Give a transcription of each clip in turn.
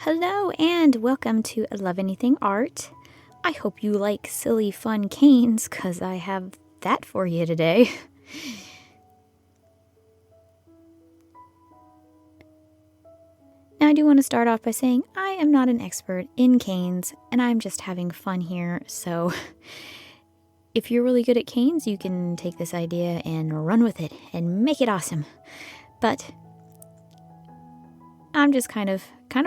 Hello and welcome to Love Anything Art. I hope you like silly fun canes because I have that for you today. Now I do want to start off by saying I am not an expert in canes and I'm just having fun here, so if you're really good at canes you can take this idea and run with it and make it awesome. But I'm just kind of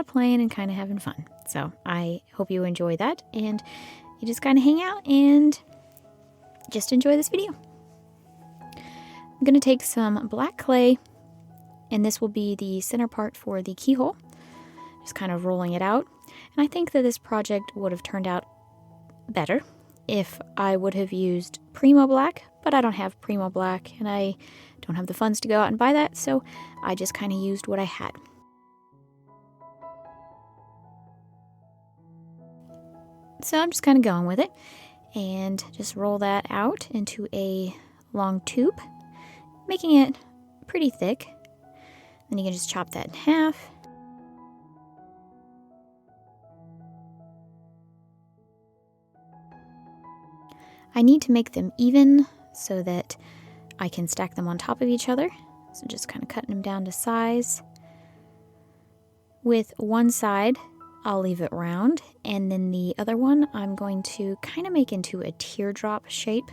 playing and kind of having fun. So I hope you enjoy that and you just kind of hang out and just enjoy this video. I'm going to take some black clay, and this will be the center part for the keyhole. Just kind of rolling it out. And I think that this project would have turned out better if I would have used Primo black, but I don't have Primo black and I don't have the funds to go out and buy that, so I just kind of used what I had. So I'm just kind of going with it and just roll that out into a long tube, making it pretty thick. Then you can just chop that in half. I need to make them even so that I can stack them on top of each other. So just kind of cutting them down to size. With one side, I'll leave it round, and then the other one I'm going to kind of make into a teardrop shape.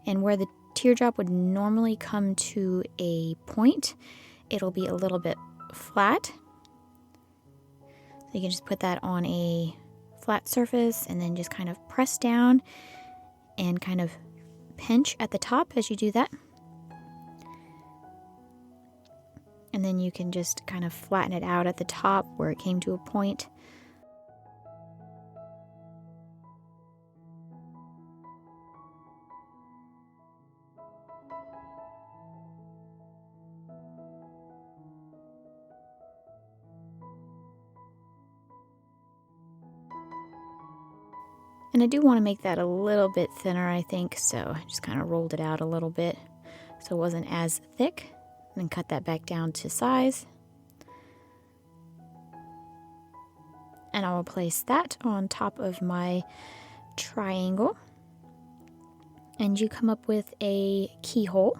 And where the teardrop would normally come to a point, it'll be a little bit flat. So you can just put that on a flat surface and then just kind of press down and kind of pinch at the top as you do that. And then you can just kind of flatten it out at the top where it came to a point. And I do want to make that a little bit thinner, I think, so I just kind of rolled it out a little bit so it wasn't as thick. And cut that back down to size. And I will place that on top of my triangle. And you come up with a keyhole.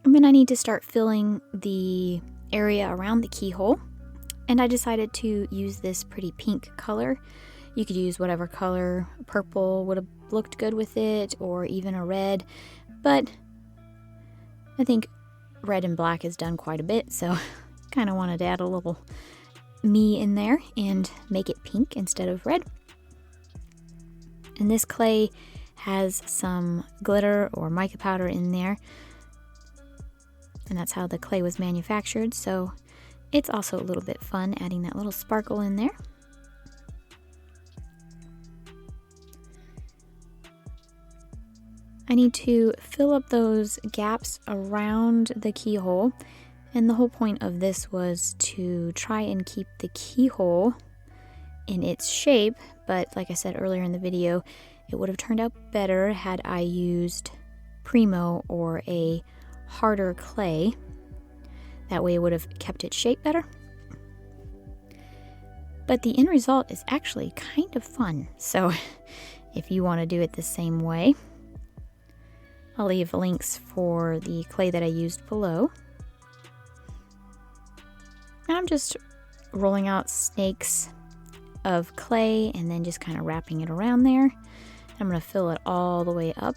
And then I need to start filling the area around the keyhole. And I decided to use this pretty pink color. You could use whatever color. Purple would have looked good with it, or even a red. But I think red and black is done quite a bit, so kind of wanted to add a little me in there and make it pink instead of red. And this clay has some glitter or mica powder in there. And that's how the clay was manufactured, so it's also a little bit fun adding that little sparkle in there. I need to fill up those gaps around the keyhole, and the whole point of this was to try and keep the keyhole in its shape, but like I said earlier in the video, it would have turned out better had I used Primo or a harder clay. That way it would have kept its shape better. But the end result is actually kind of fun, so if you want to do it the same way, I'll leave links for the clay that I used below. And I'm just rolling out snakes of clay and then just kind of wrapping it around there. I'm going to fill it all the way up,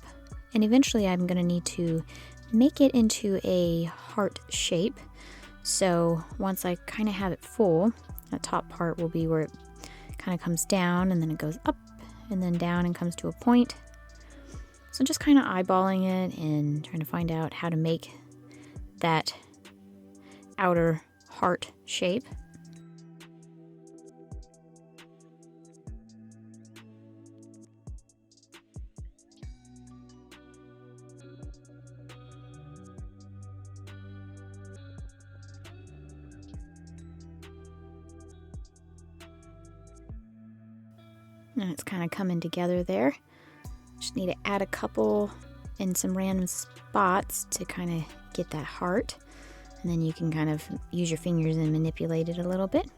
and eventually I'm going to need to make it into a heart shape. So once I kind of have it full, the top part will be where it kind of comes down and then it goes up and then down and comes to a point. So just kind of eyeballing it and trying to find out how to make that outer heart shape. And it's kind of coming together there. Just need to add a couple in some random spots to kind of get that heart. And then you can kind of use your fingers and manipulate it a little bit.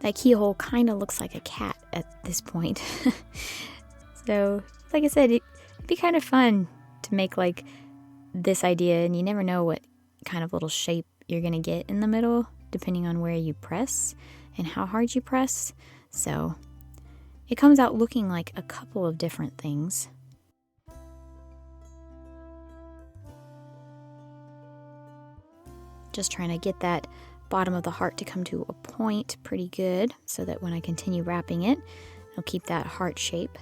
That keyhole kind of looks like a cat at this point. So, like I said, it'd be kind of fun to make like this idea, and you never know what kind of little shape you're gonna get in the middle depending on where you press and how hard you press. So it comes out looking like a couple of different things. Just trying to get that bottom of the heart to come to a point pretty good so that when I continue wrapping it, it'll keep that heart shape.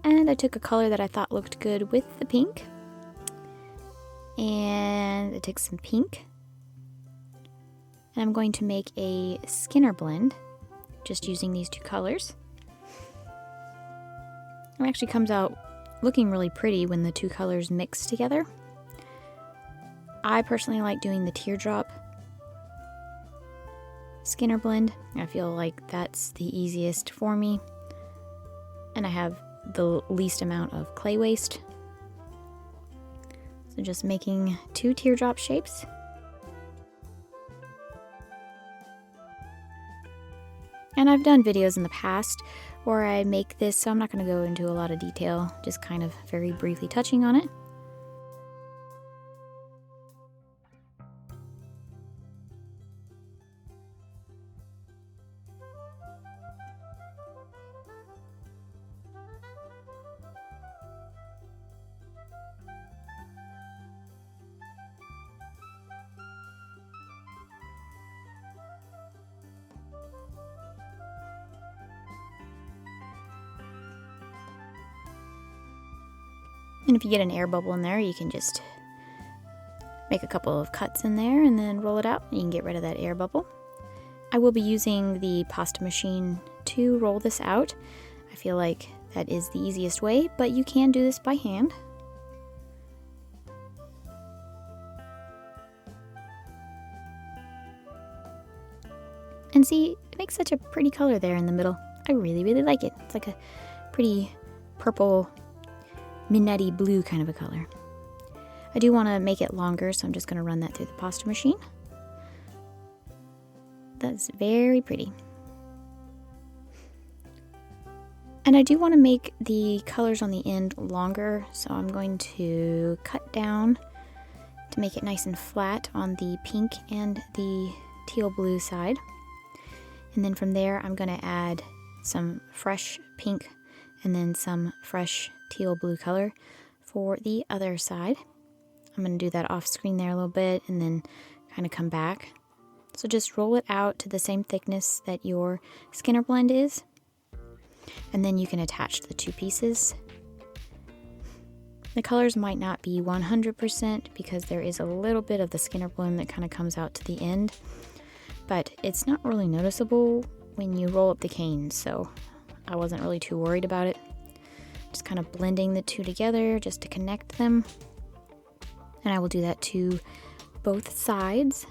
And I took a color that I thought looked good with the pink. And I took some pink. And I'm going to make a Skinner blend just using these two colors. It actually comes out looking really pretty when the two colors mix together. I personally like doing the teardrop Skinner blend. I feel like that's the easiest for me. And I have the least amount of clay waste. So just making two teardrop shapes. And I've done videos in the past where I make this, so I'm not going to go into a lot of detail, just kind of very briefly touching on it. And if you get an air bubble in there, you can just make a couple of cuts in there and then roll it out, and you can get rid of that air bubble. I will be using the pasta machine to roll this out. I feel like that is the easiest way, but you can do this by hand. And see, it makes such a pretty color there in the middle. I really, really like it. It's like a pretty purple, midnighty blue kind of a color. I do want to make it longer, so I'm just going to run that through the pasta machine. That's very pretty. And I do want to make the colors on the end longer, so I'm going to cut down to make it nice and flat on the pink and the teal blue side. And then from there, I'm going to add some fresh pink and then some fresh teal blue color for the other side. I'm going to do that off screen there a little bit and then kind of come back. So just roll it out to the same thickness that your Skinner blend is. And then you can attach the two pieces. The colors might not be 100% because there is a little bit of the Skinner blend that kind of comes out to the end. But it's not really noticeable when you roll up the canes, so I wasn't really too worried about it. Just kind of blending the two together just to connect them. And I will do that to both sides.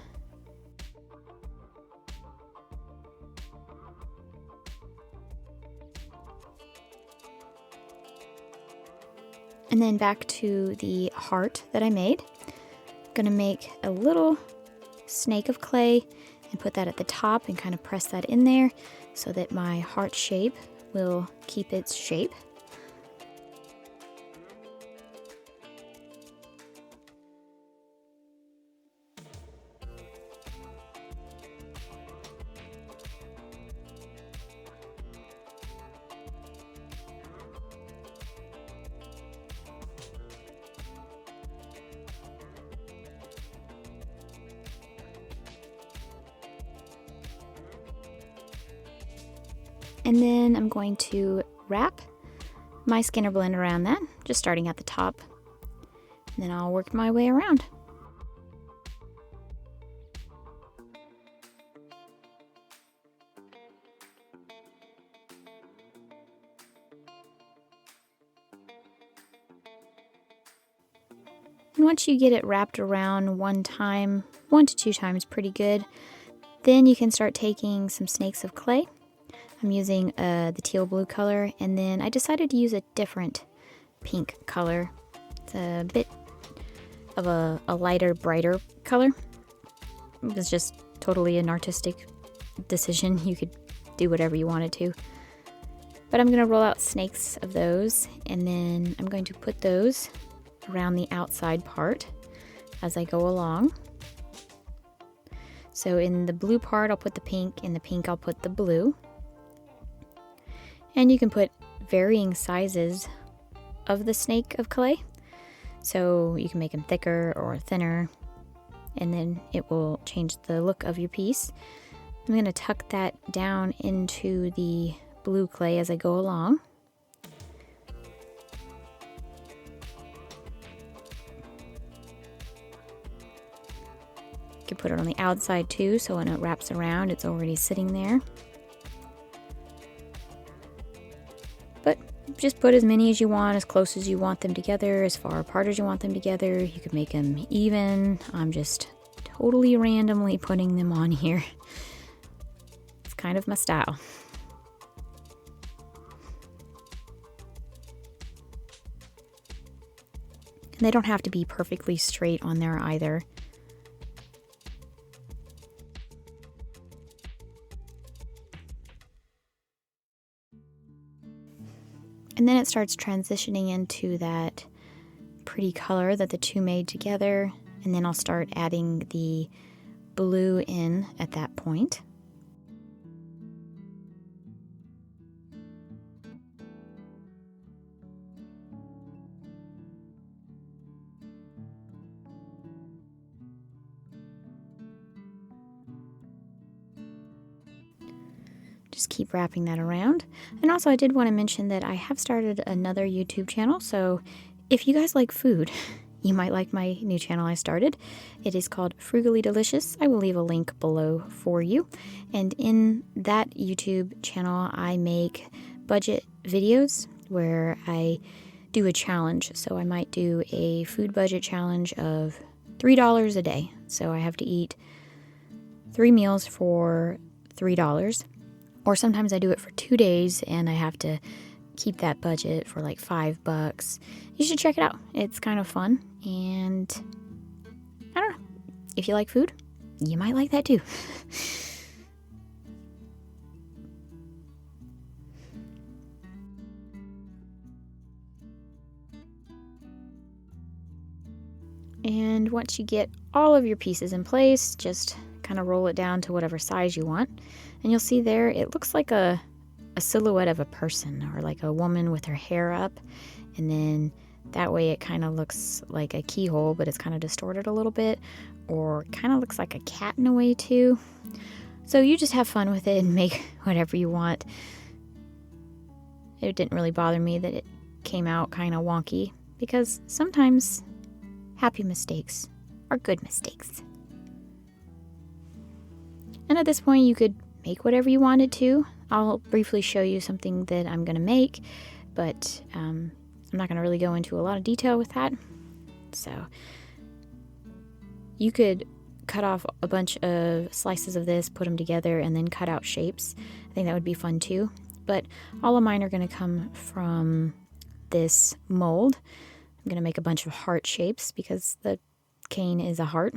And then back to the heart that I made. I'm gonna make a little snake of clay and put that at the top and kind of press that in there so that my heart shape will keep its shape. And then I'm going to wrap my Skinner blend around that, just starting at the top. And then I'll work my way around. And once you get it wrapped around one to two times, pretty good, then you can start taking some snakes of clay. I'm using the teal blue color, and then I decided to use a different pink color. It's a bit of a lighter, brighter color. It was just totally an artistic decision. You could do whatever you wanted to. But I'm going to roll out snakes of those, and then I'm going to put those around the outside part as I go along. So in the blue part I'll put the pink, in the pink I'll put the blue. And you can put varying sizes of the snake of clay. So you can make them thicker or thinner, and then it will change the look of your piece. I'm going to tuck that down into the blue clay as I go along. You can put it on the outside too, so when it wraps around, it's already sitting there. But just put as many as you want, as close as you want them together, as far apart as you want them together. You could make them even. I'm just totally randomly putting them on here. It's kind of my style. And they don't have to be perfectly straight on there either. And then it starts transitioning into that pretty color that the two made together. And then I'll start adding the blue in at that point. Just keep wrapping that around. And also I did want to mention that I have started another YouTube channel, so if you guys like food, you might like my new channel I started. It is called Frugally Delicious. I will leave a link below for you. And in that YouTube channel I make budget videos where I do a challenge. So I might do a food budget challenge of $3 a day. So I have to eat 3 meals for $3. Or sometimes I do it for 2 days and I have to keep that budget for like $5. You should check it out. It's kind of fun, and I don't know. If you like food, you might like that too. And once you get all of your pieces in place, just kind of roll it down to whatever size you want. And you'll see there, it looks like a silhouette of a person, or like a woman with her hair up. And then that way it kind of looks like a keyhole, but it's kind of distorted a little bit, or kind of looks like a cat in a way too. So you just have fun with it and make whatever you want. It didn't really bother me that it came out kind of wonky, because sometimes happy mistakes are good mistakes. And at this point you could make whatever you wanted to. I'll briefly show you something that I'm going to make, but I'm not going to really go into a lot of detail with that. So you could cut off a bunch of slices of this, put them together, and then cut out shapes. I think that would be fun too. But all of mine are going to come from this mold. I'm going to make a bunch of heart shapes because the cane is a heart.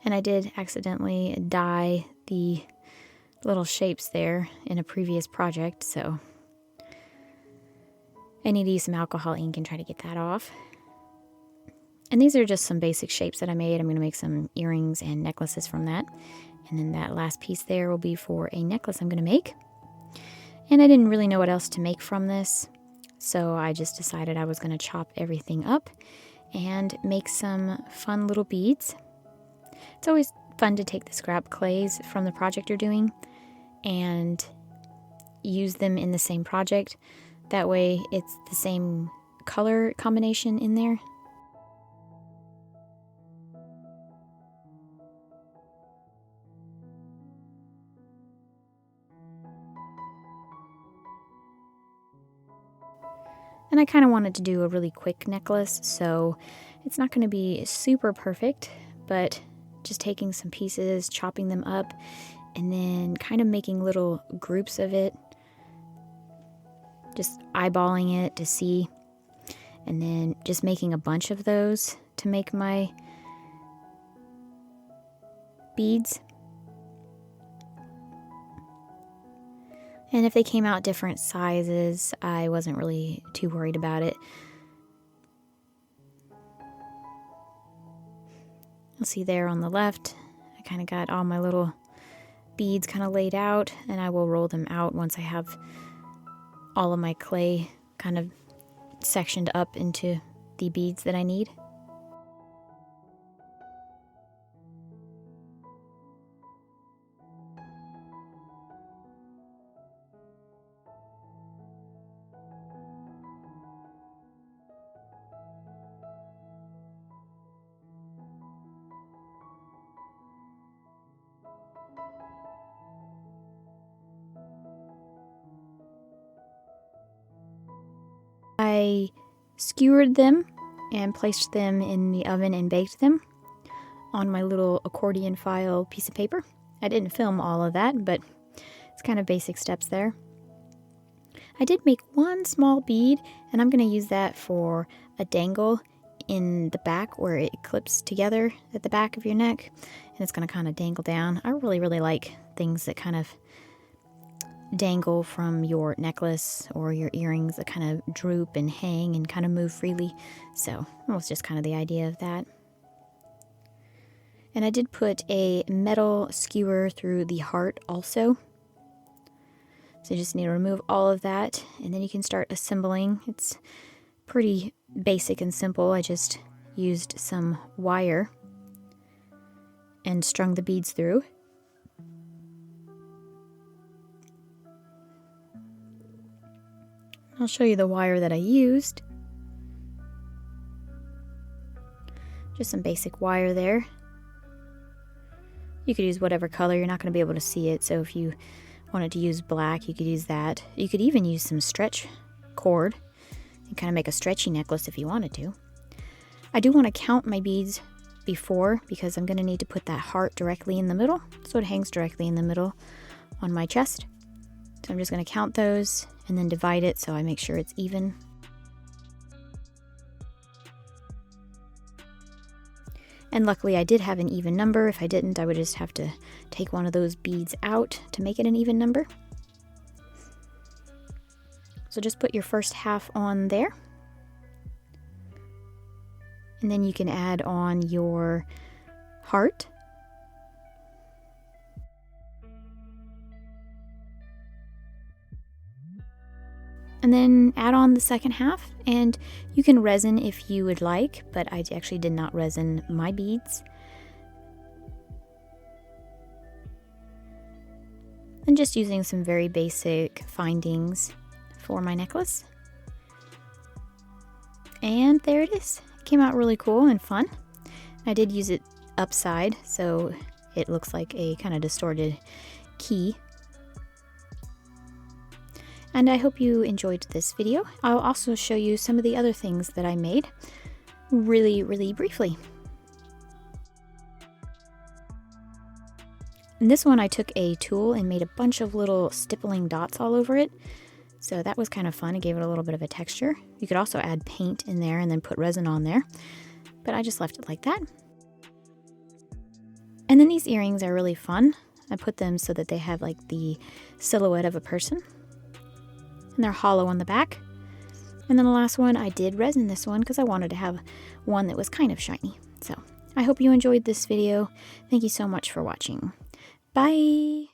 And I did accidentally dye the little shapes there in a previous project, so I need to use some alcohol ink and try to get that off. And these are just some basic shapes that I made. I'm going to make some earrings and necklaces from that. And then that last piece there will be for a necklace I'm going to make. And I didn't really know what else to make from this, so I just decided I was going to chop everything up and make some fun little beads. It's always fun to take the scrap clays from the project you're doing and use them in the same project. That way it's the same color combination in there. And I kind of wanted to do a really quick necklace, so it's not going to be super perfect, but just taking some pieces, chopping them up, and then kind of making little groups of it. Just eyeballing it to see, and then just making a bunch of those to make my beads. And if they came out different sizes, I wasn't really too worried about it. You'll see there on the left, I kind of got all my little beads kind of laid out, and I will roll them out once I have all of my clay kind of sectioned up into the beads that I need. I skewered them and placed them in the oven and baked them on my little accordion file piece of paper. I didn't film all of that, but it's kind of basic steps there. I did make one small bead, and I'm going to use that for a dangle in the back where it clips together at the back of your neck, and it's going to kind of dangle down. I really like things that kind of dangle from your necklace or your earrings that kind of droop and hang and kind of move freely. So that was just kind of the idea of that. And I did put a metal skewer through the heart also. So you just need to remove all of that, and then you can start assembling. It's pretty basic and simple. I just used some wire and strung the beads through. I'll show you the wire that I used. Just some basic wire there. You could use whatever color. You're not going to be able to see it, so if you wanted to use black, you could use that. You could even use some stretch cord and kind of make a stretchy necklace if you wanted to. I do want to count my beads before, because I'm going to need to put that heart directly in the middle, so it hangs directly in the middle on my chest. So I'm just going to count those and then divide it so I make sure it's even. And luckily I did have an even number. If I didn't, I would just have to take one of those beads out to make it an even number. So just put your first half on there. And then you can add on your heart. And then add on the second half, and you can resin if you would like, but I actually did not resin my beads. And just using some very basic findings for my necklace. And there it is. It came out really cool and fun. I did use it upside, so it looks like a kind of distorted key. And I hope you enjoyed this video. I'll also show you some of the other things that I made really briefly. In this one I took a tool and made a bunch of little stippling dots all over it. So that was kind of fun. It gave it a little bit of a texture. You could also add paint in there and then put resin on there, but I just left it like that. And then these earrings are really fun. I put them so that they have like the silhouette of a person. And they're hollow on the back. And then the last one, I did resin this one because I wanted to have one that was kind of shiny. So I hope you enjoyed this video. Thank you so much for watching. Bye!